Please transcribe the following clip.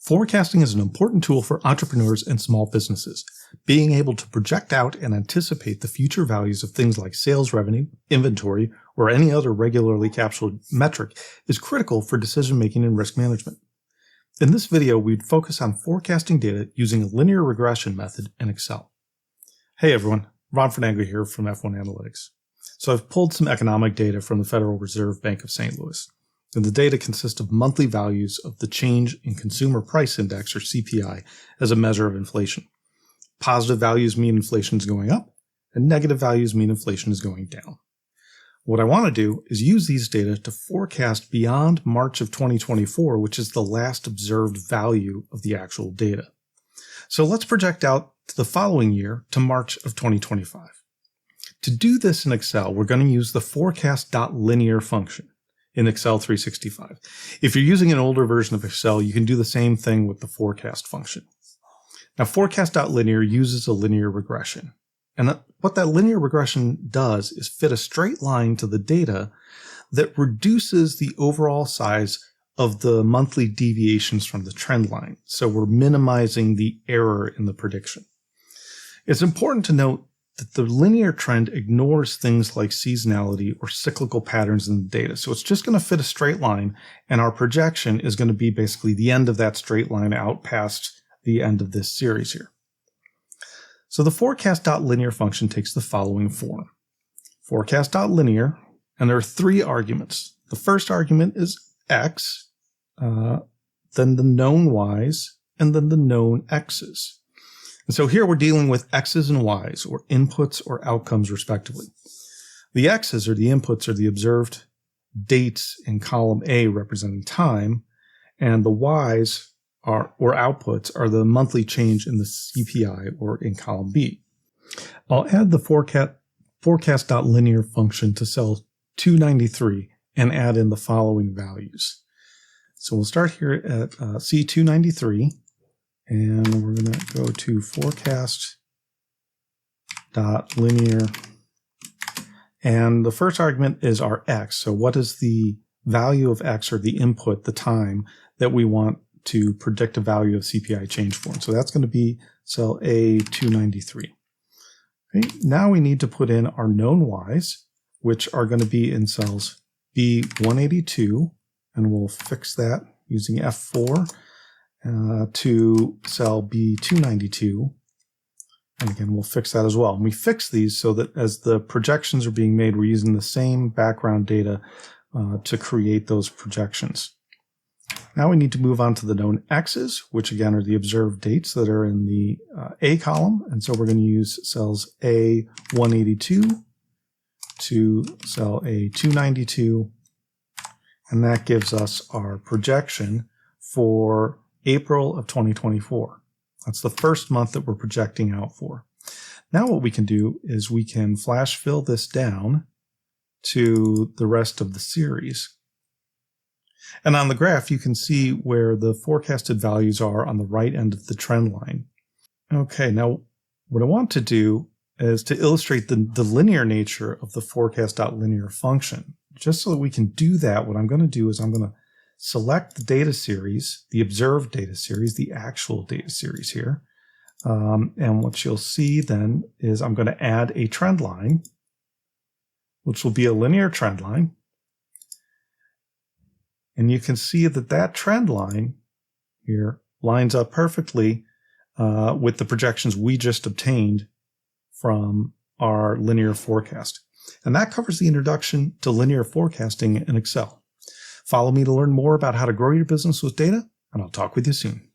Forecasting is an important tool for entrepreneurs and small businesses. Being able to project out and anticipate the future values of things like sales revenue, inventory, or any other regularly captured metric is critical for decision-making and risk management. In this video, we'd focus on forecasting data using a linear regression method in Excel. Hey everyone, Ron Fernango here from F1 Analytics. So I've pulled some economic data from the Federal Reserve Bank of St. Louis. And the data consists of monthly values of the change in Consumer Price Index, or CPI, as a measure of inflation. Positive values mean inflation is going up, and negative values mean inflation is going down. What I want to do is use these data to forecast beyond March of 2024, which is the last observed value of the actual data. So let's project out to the following year, to March of 2025. To do this in Excel, we're going to use the FORECAST.LINEAR function in Excel 365. If you're using an older version of Excel, you can do the same thing with the forecast function. Now, FORECAST.LINEAR uses a linear regression. And what that linear regression does is fit a straight line to the data that reduces the overall size of the monthly deviations from the trend line. So we're minimizing the error in the prediction. It's important to note that the linear trend ignores things like seasonality or cyclical patterns in the data. So it's just going to fit a straight line, and our projection is going to be basically the end of that straight line out past the end of this series here. So the FORECAST.LINEAR function takes the following form. FORECAST.LINEAR, and there are three arguments. The first argument is x, then the known y's, and then the known x's. And so here we're dealing with x's and y's, or inputs or outcomes respectively. The x's, or the inputs, are the observed dates in column A representing time, and the y's or outputs are the monthly change in the CPI, or in column B. I'll add the FORECAST.LINEAR function to cell 293 and add in the following values. So we'll start here at C293. And we're going to go to FORECAST.LINEAR. And the first argument is our x. So what is the value of x, or the input, the time, that we want to predict a value of CPI change for? And so that's going to be cell A293. Okay. Now we need to put in our known y's, which are going to be in cells B182. And we'll fix that using F4. To cell B292. And again, we'll fix that as well. And we fix these so that as the projections are being made, we're using the same background data to create those projections. Now we need to move on to the known x's, which again are the observed dates that are in the A column. And so we're going to use cells A182 to cell A292. And that gives us our projection for April of 2024. That's the first month that we're projecting out for. Now what we can do is we can flash fill this down to the rest of the series. And on the graph, you can see where the forecasted values are on the right end of the trend line. Okay, now what I want to do is to illustrate the linear nature of the FORECAST.LINEAR function. Just so that we can do that, what I'm going to do is I'm going to select the data series, the observed data series, the actual data series here. And what you'll see then is I'm going to add a trend line, which will be a linear trend line. And you can see that that trend line here lines up perfectly with the projections we just obtained from our linear forecast. And that covers the introduction to linear forecasting in Excel. Follow me to learn more about how to grow your business with data, and I'll talk with you soon.